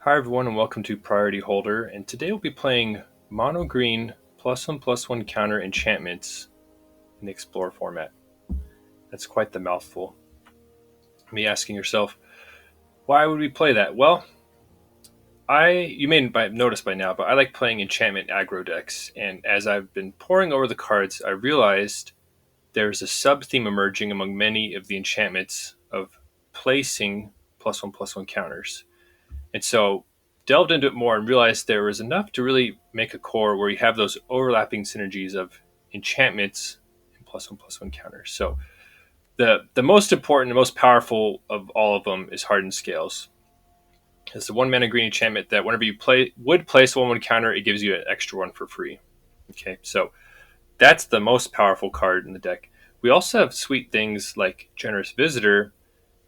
Hi everyone and welcome to Priority Holder, and today we'll be playing Mono Green +1/+1 counter enchantments in the Explore format. That's quite the mouthful. Me asking yourself, why would we play that? Well, you may have noticed by now, but I like playing enchantment aggro decks, and as I've been poring over the cards, I realized there's a sub-theme emerging among many of the enchantments of placing +1/+1 counters. And so delved into it more and realized there was enough to really make a core where you have those overlapping synergies of enchantments and +1/+1 counters. So the most important and most powerful of all of them is Hardened Scales. It's the 1 mana green enchantment that whenever you place a 1/1 counter, it gives you an extra one for free. Okay, so that's the most powerful card in the deck. We also have sweet things like Generous Visitor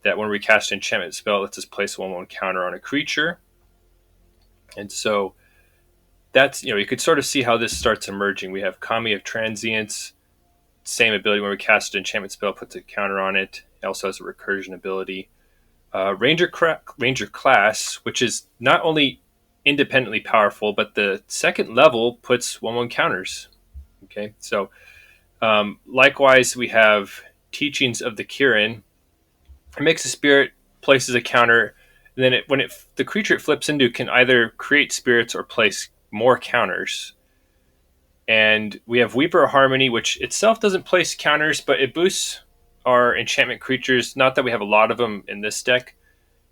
that when we cast an enchantment spell, lets us place a 1/1 counter on a creature. And so that's, you could sort of see how this starts emerging. We have Kami of Transience, same ability when we cast an enchantment spell, puts a counter on it. It also has a recursion ability. Ranger class, which is not only independently powerful, but the second level puts 1/1 counters. Okay, so likewise, we have Teachings of the Kirin. It makes a spirit, places a counter, and then the creature it flips into can either create spirits or place more counters. And we have Weeper of Harmony, which itself doesn't place counters, but it boosts our enchantment creatures. Not that we have a lot of them in this deck,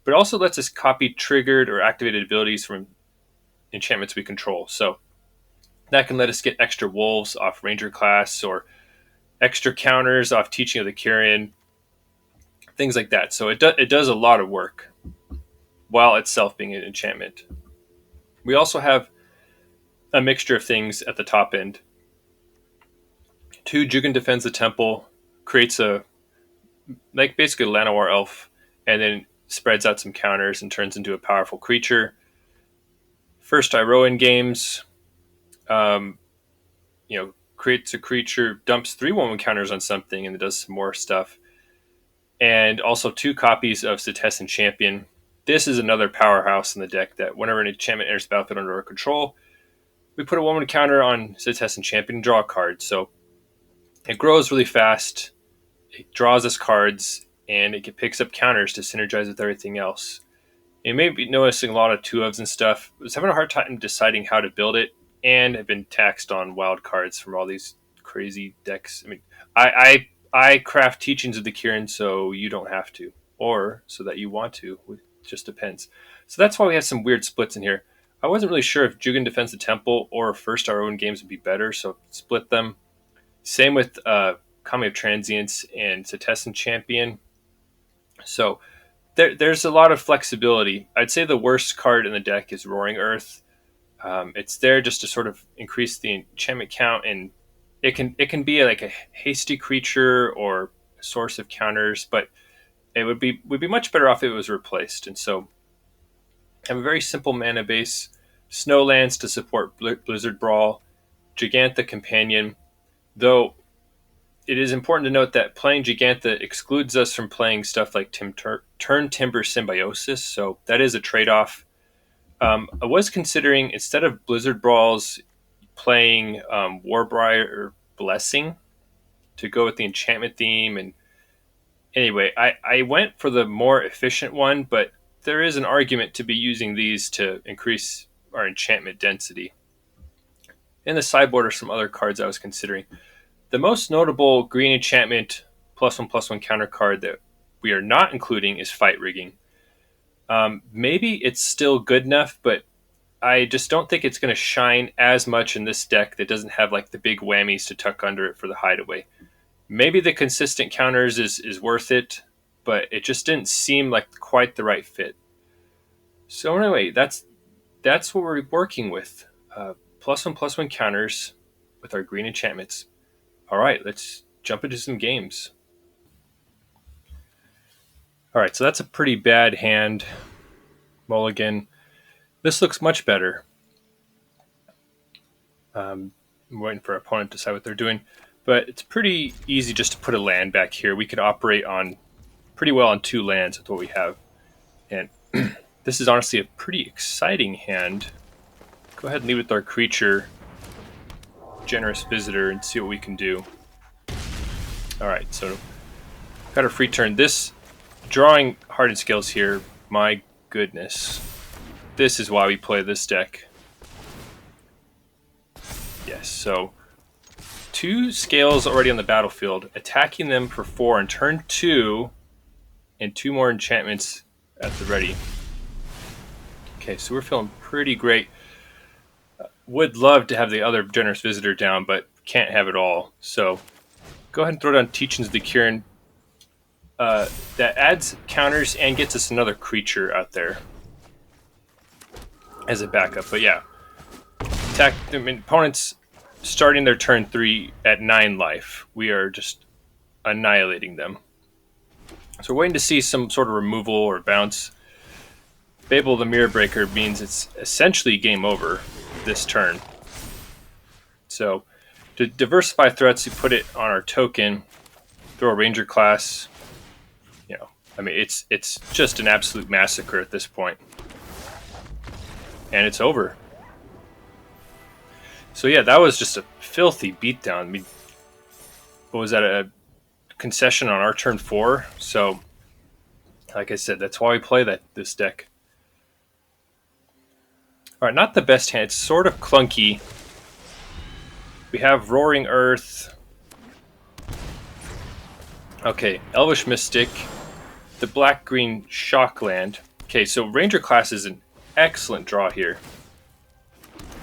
but it also lets us copy triggered or activated abilities from enchantments we control. So that can let us get extra wolves off Ranger class or extra counters off Teaching of the Kirin, things like that. So it does a lot of work while itself being an enchantment. We also have a mixture of things at the top end. 2, Jugan defends the temple, creates basically a Llanowar elf, and then spreads out some counters and turns into a powerful creature. First Iroan games, creates a creature, dumps 3 1/1 counters on something, and it does some more stuff. And also 2 copies of Setessan Champion. This is another powerhouse in the deck that whenever an enchantment enters the battlefield under our control, we put a 1/1 counter on Setessan Champion and draw a card. So it grows really fast, it draws us cards, and it picks up counters to synergize with everything else. You may be noticing a lot of 2-ofs and stuff. I was having a hard time deciding how to build it, and have been taxed on wild cards from all these crazy decks. I mean, I craft Teachings of the Kirin so you don't have to, or so that you want to. It just depends. So that's why we have some weird splits in here. I wasn't really sure if Jugan defends the temple or first our own games would be better, so split them. Same with Kami of Transience and Setessan Champion. So there's a lot of flexibility. I'd say the worst card in the deck is Roaring Earth. It's there just to sort of increase the enchantment count, and it can be like a hasty creature or a source of counters, but it would be much better off if it was replaced. And so I have a very simple mana base, Snowlands to support Blizzard Brawl, Jegantha Companion, though it is important to note that playing Jegantha excludes us from playing stuff like Turn Timber Symbiosis, so that is a trade-off. I was considering, instead of Blizzard Brawls, playing Warbriar Blessing to go with the enchantment theme. And anyway, I went for the more efficient one, but there is an argument to be using these to increase our enchantment density. In the sideboard are some other cards I was considering. The most notable green enchantment +1/+1 counter card that we are not including is Fight Rigging. Maybe it's still good enough, but I just don't think it's going to shine as much in this deck that doesn't have like the big whammies to tuck under it for the hideaway. Maybe the consistent counters is worth it, but it just didn't seem like quite the right fit. So anyway, that's what we're working with. +1/+1 counters with our green enchantments. All right, let's jump into some games. All right, so that's a pretty bad hand. Mulligan. This looks much better. I'm waiting for our opponent to decide what they're doing. But it's pretty easy just to put a land back here. We could operate on pretty well on 2 lands with what we have. And This is honestly a pretty exciting hand. Go ahead and leave with our creature, Generous Visitor, and see what we can do. Alright, so got a free turn. This drawing Hardened Scales here, my goodness. This is why we play this deck. Yes, so 2 scales already on the battlefield, attacking them for 4 on turn 2, and 2 more enchantments at the ready. Okay, so we're feeling pretty great. Would love to have the other Generous Visitor down, but can't have it all. So go ahead and throw down Teachings of the Kirin. That adds counters and gets us another creature out there as a backup. But yeah, attack. I mean, opponents starting their turn 3 at 9 life. We are just annihilating them. So we're waiting to see some sort of removal or bounce. Babel the Mirror Breaker means it's essentially game over this turn. So to diversify threats, we put it on our token, throw a Ranger class. You know, I mean, it's just an absolute massacre at this point. And it's over. So yeah, that was just a filthy beatdown. I mean, what was that, a concession on our turn 4? So, like I said, that's why we play this deck. Alright, not the best hand. It's sort of clunky. We have Roaring Earth. Okay, Elvish Mystic. The black-green Shockland. Okay, so Ranger class is an excellent draw here.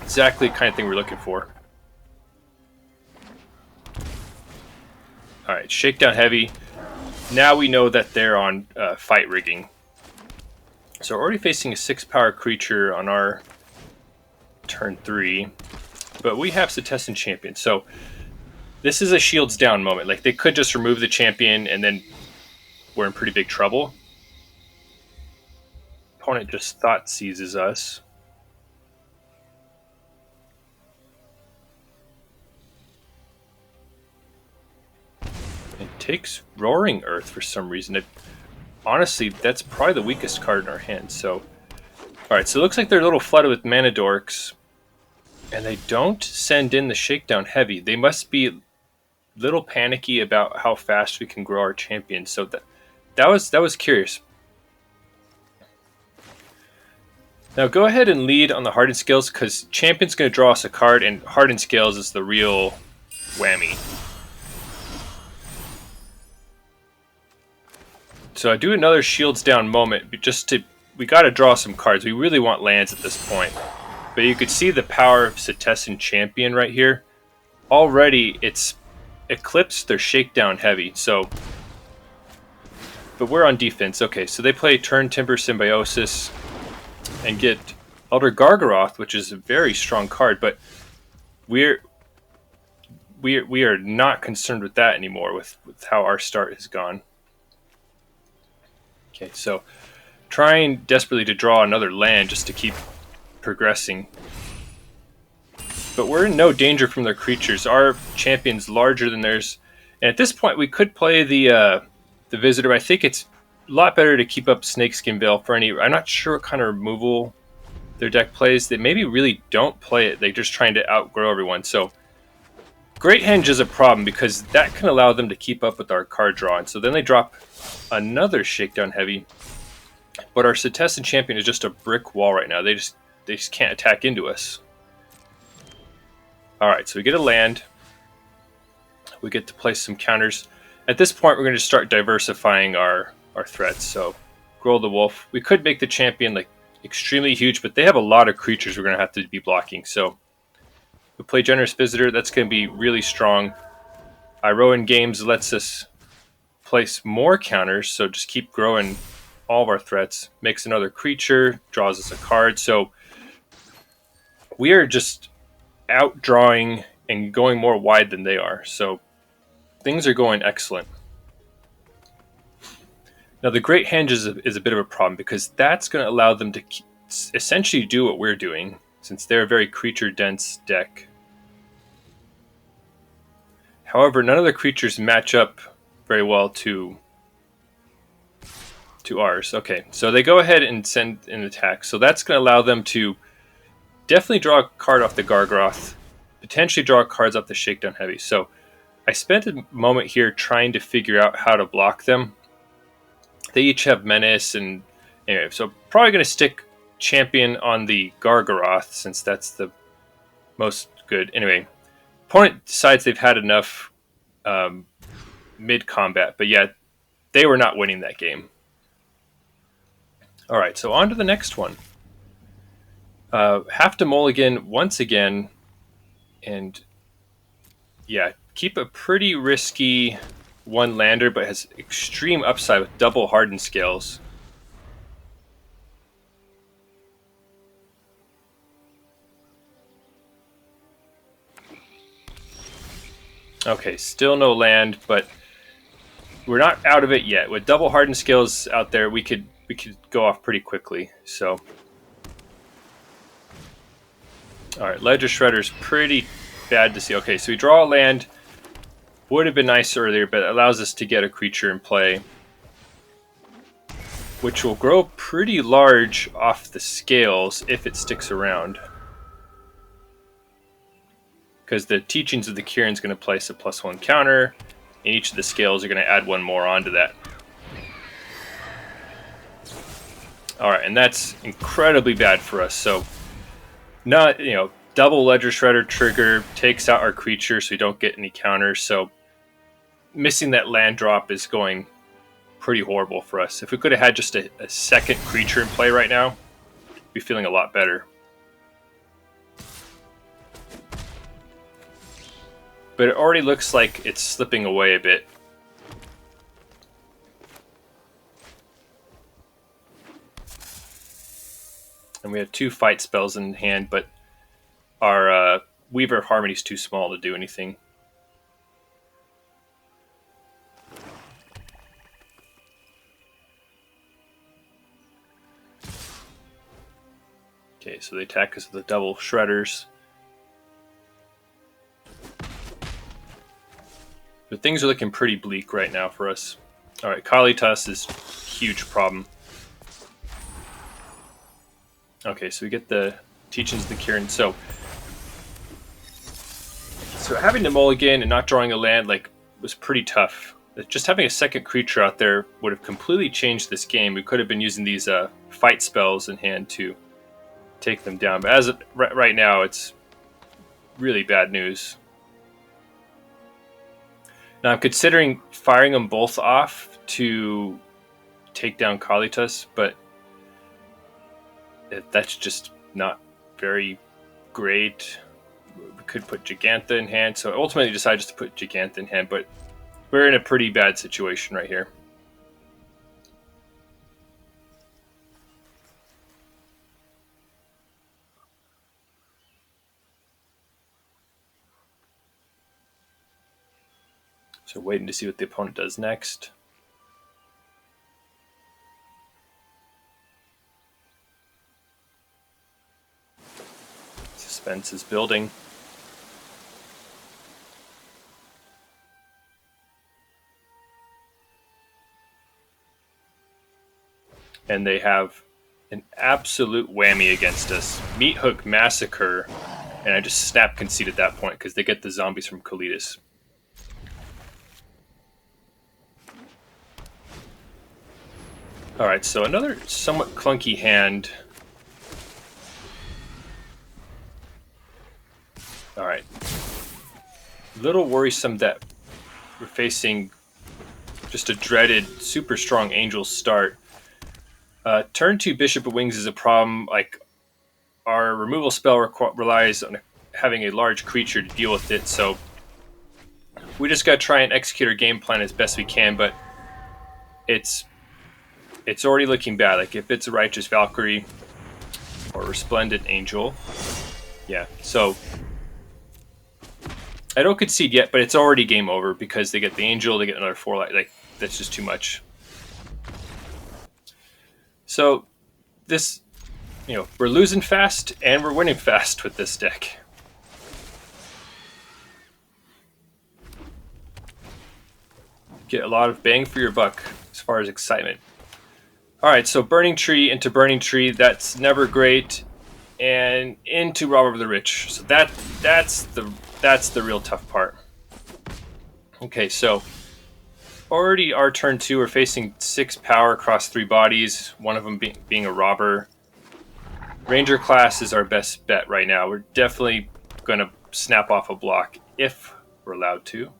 Exactly the kind of thing we're looking for. Alright, Shakedown Heavy. Now we know that they're on fight rigging. So we're already facing a 6-power creature on our turn 3. But we have Setessan Champion. So this is a shields down moment. Like, they could just remove the champion and then we're in pretty big trouble. Opponent just thought seizes us. It takes Roaring Earth for some reason. Honestly, that's probably the weakest card in our hand. So, alright, so it looks like they're a little flooded with mana dorks. And they don't send in the Shakedown Heavy. They must be a little panicky about how fast we can grow our champion. So that was curious. Now go ahead and lead on the Hardened Scales, because Champion's going to draw us a card, and Hardened Scales is the real whammy. So I do another shields down moment, we got to draw some cards. We really want lands at this point. But you could see the power of Setessan Champion right here. Already it's eclipsed their Shakedown Heavy. So, but we're on defense. Okay, so they play Turn Timber Symbiosis and get Elder Gargaroth, which is a very strong card, but we are not concerned with that anymore with how our start has gone. Okay, so trying desperately to draw another land just to keep progressing. But we're in no danger from their creatures. Our champion's larger than theirs. And at this point we could play the Visitor, but I think it's a lot better to keep up Snakeskin Veil for any... I'm not sure what kind of removal their deck plays. They maybe really don't play it. They're just trying to outgrow everyone. So Great Henge is a problem because that can allow them to keep up with our card draw. And so then they drop another Shakedown Heavy. But our Setessan Champion is just a brick wall right now. They just can't attack into us. Alright, so we get a land. We get to place some counters. At this point, we're going to start diversifying our threats. So, Growl the Wolf. We could make the champion like extremely huge, but they have a lot of creatures we're going to have to be blocking. So, we play Generous Visitor. That's going to be really strong. Iroan Games lets us place more counters, so just keep growing all of our threats. Makes another creature, draws us a card. So, we are just outdrawing and going more wide than they are. So, things are going excellent. Now, the Great Henge is a bit of a problem because that's going to allow them to essentially do what we're doing, since they're a very creature-dense deck. However, none of the creatures match up very well to To ours. Okay, so they go ahead and send an attack. So that's going to allow them to definitely draw a card off the Gargaroth, potentially draw cards off the Shakedown Heavy. So I spent a moment here trying to figure out how to block them. They each have Menace, and anyway, so probably going to stick Champion on the Gargaroth since that's the most good. Anyway, opponent decides they've had enough mid-combat, but yeah, they were not winning that game. All right, so on to the next one. Have to mulligan once again, and yeah, keep a pretty risky one lander, but has extreme upside with double Hardened Scales. Okay, still no land, but we're not out of it yet. With double Hardened Scales out there, we could go off pretty quickly. So, all right, Ledger Shredder's pretty bad to see. Okay, so we draw a land. Would have been nice earlier, but it allows us to get a creature in play, which will grow pretty large off the scales if it sticks around. Because the Teachings of the Kirin is going to place a +1 counter, and each of the scales are going to add one more onto that. Alright, and that's incredibly bad for us. So, not, double Ledger Shredder trigger takes out our creature so we don't get any counters. So, missing that land drop is going pretty horrible for us. If we could have had just a second creature in play right now, we'd be feeling a lot better. But it already looks like it's slipping away a bit. And we have 2 fight spells in hand, but our Weaver of Harmony is too small to do anything. Okay, so they attack us with the double Shredders. But things are looking pretty bleak right now for us. Alright, Kalitas is a huge problem. Okay, so we get the Teachings of the Kirin. So having to mulligan and not drawing a land was pretty tough. Just having a second creature out there would have completely changed this game. We could have been using these fight spells in hand to take them down. But as of right now, it's really bad news. Now I'm considering firing them both off to take down Kalitas, but that's just not very great. We could put Jegantha in hand, so I ultimately decided just to put Jegantha in hand, but we're in a pretty bad situation right here. So waiting to see what the opponent does next. Suspense is building. And they have an absolute whammy against us. Meat Hook Massacre. And I just snap concede at that point because they get the zombies from Kalitas. Alright, so another somewhat clunky hand. Alright. Little worrisome that we're facing just a dreaded, super strong Angel start. Turn 2 Bishop of Wings is a problem. Our removal spell relies on having a large creature to deal with it, so we just gotta try and execute our game plan as best we can, but it's already looking bad. If it's a Righteous Valkyrie or Resplendent Angel. Yeah, so I don't concede yet, but it's already game over because they get the Angel, they get another 4 light. That's just too much. So this, we're losing fast and we're winning fast with this deck. Get a lot of bang for your buck as far as excitement. Alright, so Burning Tree into Burning Tree, that's never great. And into Robber of the Rich. So that's the real tough part. Okay, so already our turn 2, we're facing 6 power across 3 bodies, one of them being a robber. Ranger class is our best bet right now. We're definitely going to snap off a block if we're allowed to.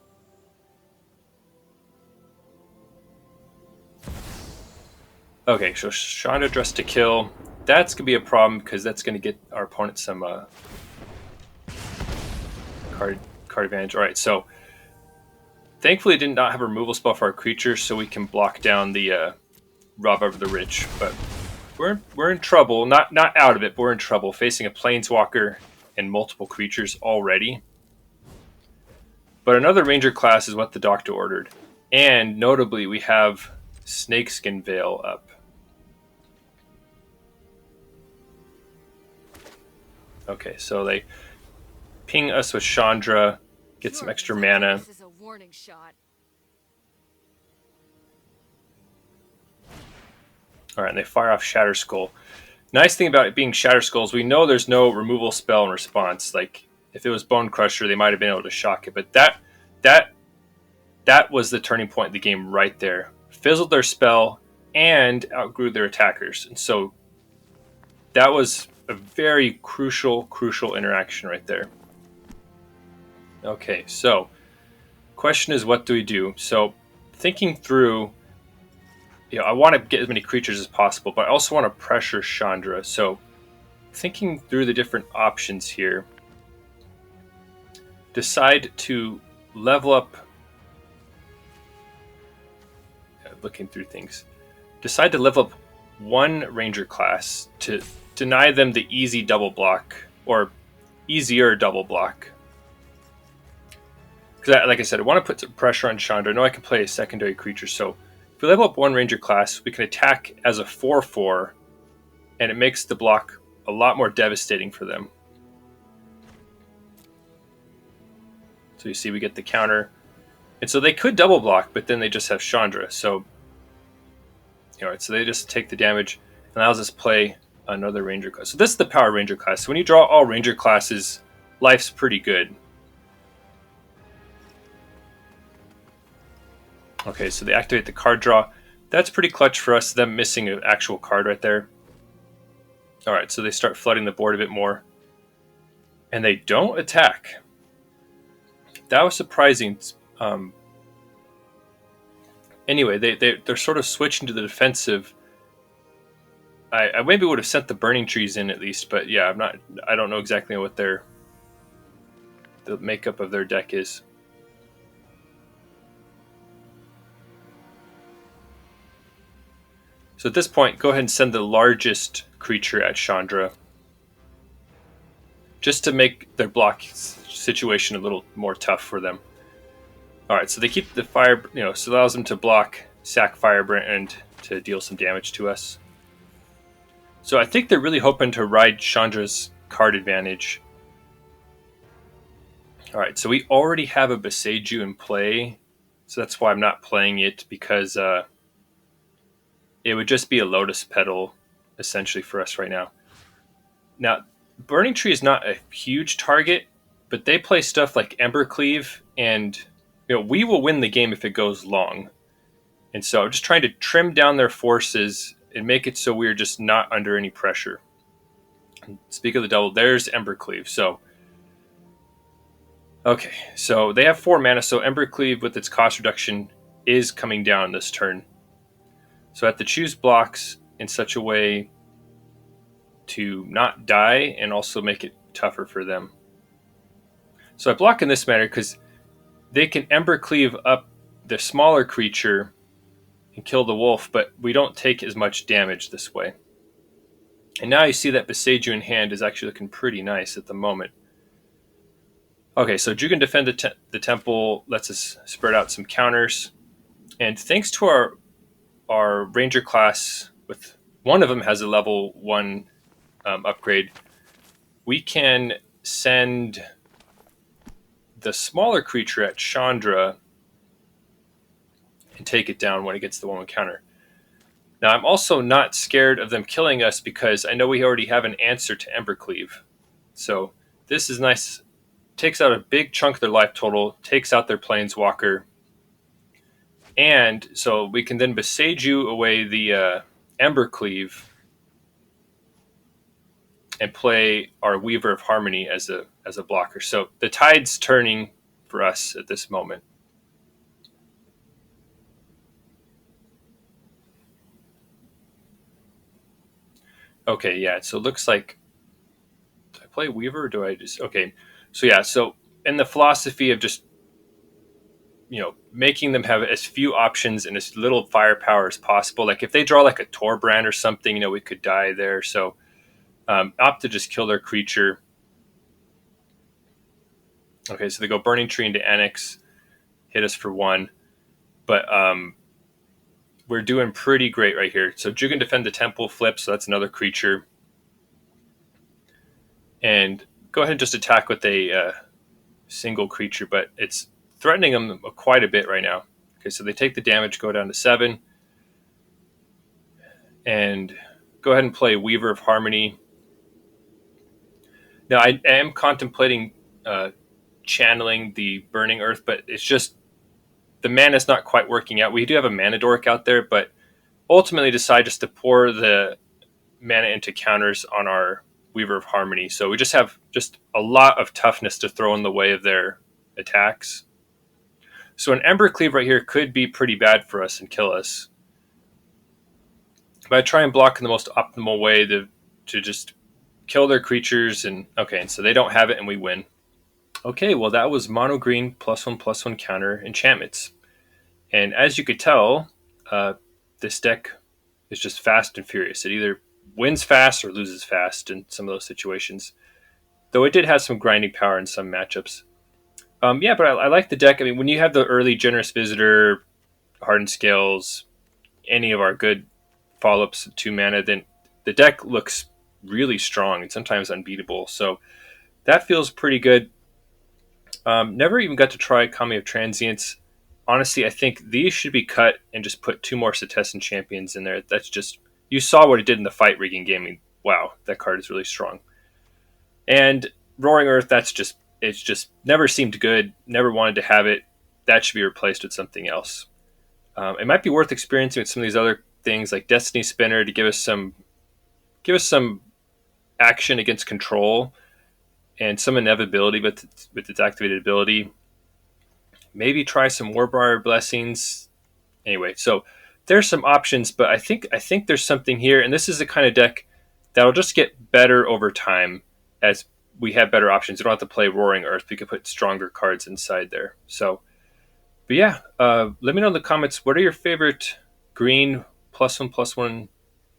Okay, so Chandra dressed to kill. That's going to be a problem because that's going to get our opponent some card advantage. Alright, so thankfully it did not have a removal spell for our creatures, so we can block down the Rob of the Rich. But we're in trouble. Not out of it, but we're in trouble. Facing a Planeswalker and multiple creatures already. But another Ranger class is what the Doctor ordered. And notably, we have Snakeskin Veil up. Okay, so they ping us with Chandra, get some extra mana. This is a warning shot. Alright, and they fire off Shatter Skull. Nice thing about it being Shatter Skull is we know there's no removal spell in response. Like, if it was Bone Crusher, they might have been able to shock it. But that was the turning point in the game right there. Fizzled their spell and outgrew their attackers. And so that was a very crucial interaction right there. Okay, so question is, what do we do? So thinking through, I want to get as many creatures as possible, but I also want to pressure Chandra. So thinking through the different options here, decide to level up. Looking through things, decide to level up one Ranger class to deny them the easy double block or easier double block. Because, like I said, I want to put some pressure on Chandra. I know I can play a secondary creature, so if we level up one Ranger class, we can attack as a 4/4, and it makes the block a lot more devastating for them. So you see we get the counter. And so they could double block, but then they just have Chandra. So, so they just take the damage and allows us to play another Ranger class. So this is the Power Ranger class. So when you draw all Ranger classes, life's pretty good. Okay, so they activate the card draw. That's pretty clutch for us, them missing an actual card right there. Alright, so they start flooding the board a bit more. And they don't attack. That was surprising. Anyway, they're sort of switching to the defensive. I maybe would have sent the Burning Trees in at least, but yeah, I don't know exactly what the makeup of their deck is. So at this point, go ahead and send the largest creature at Chandra, just to make their block situation a little more tough for them. Alright, so they keep the fire, so it allows them to block, sack Firebrand, to deal some damage to us. So I think they're really hoping to ride Chandra's card advantage. Alright, so we already have a Boseiju in play, so that's why I'm not playing it, because it would just be a Lotus Petal, essentially, for us right now. Now, Burning Tree is not a huge target, but they play stuff like Embercleave, and we will win the game if it goes long. And so I'm just trying to trim down their forces and make it so we're just not under any pressure. And speak of the devil, there's Embercleave. So, okay, so they have 4 mana, so Embercleave with its cost reduction is coming down this turn. So I have to choose blocks in such a way to not die and also make it tougher for them. So I block in this manner because they can Embercleave up the smaller creature and kill the wolf, but we don't take as much damage this way. And now you see that Boseiju in hand is actually looking pretty nice at the moment. Okay, so Jugan defend the temple, lets us spread out some counters. And thanks to our Ranger class, with one of them has a level 1 upgrade, we can send the smaller creature at Chandra and take it down when it gets the 1/1 counter. Now, I'm also not scared of them killing us because I know we already have an answer to Embercleave. So this is nice. Takes out a big chunk of their life total, takes out their Planeswalker, and so we can then Boseiju away the Embercleave and play our Weaver of Harmony as a blocker. So the tide's turning for us at this moment. Okay, yeah. So it looks like, do I play Weaver or do I just okay? So yeah. So in the philosophy of just making them have as few options and as little firepower as possible. Like if they draw like a Torbrand or something, we could die there. So opt to just kill their creature. Okay, so they go Burning Tree into Annex, hit us for 1. But we're doing pretty great right here. So Jugan defend the Temple, flip, so that's another creature. And go ahead and just attack with a single creature, but it's threatening them quite a bit right now. Okay, so they take the damage, go down to 7. And go ahead and play Weaver of Harmony. Now, I am contemplating channeling the Burning Earth, but it's just the mana's not quite working out. We do have a mana dork out there, but ultimately decide just to pour the mana into counters on our Weaver of Harmony. So we just have just a lot of toughness to throw in the way of their attacks. So an Embercleave right here could be pretty bad for us and kill us. But I try and block in the most optimal way to just kill their creatures. And okay, so they don't have it and we win. Okay, well that was mono green +1/+1 counter enchantments. And as you could tell, this deck is just fast and furious. It either wins fast or loses fast in some of those situations. Though it did have some grinding power in some matchups. Yeah, but I like the deck. I mean, when you have the early Generous Visitor, Hardened Scales, any of our good follow-ups 2 mana, then the deck looks really strong and sometimes unbeatable. So that feels pretty good. Never even got to try Kami of Transience. Honestly, I think these should be cut and just put 2 more Setessan Champions in there. That's just, you saw what it did in the fight rigging game. I mean, wow, that card is really strong. And Roaring Earth, it's just never seemed good. Never wanted to have it. That should be replaced with something else. It might be worth experiencing with some of these other things like Destiny Spinner to give us some action against control and some inevitability with its activated ability. Maybe try some Warbriar Blessings. Anyway, so there's some options, but I think there's something here, and this is the kind of deck that'll just get better over time as we have better options. You don't have to play Roaring Earth. We can put stronger cards inside there. So, but yeah, let me know in the comments, what are your favorite green +1/+1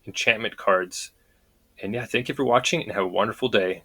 enchantment cards? And yeah, thank you for watching and have a wonderful day.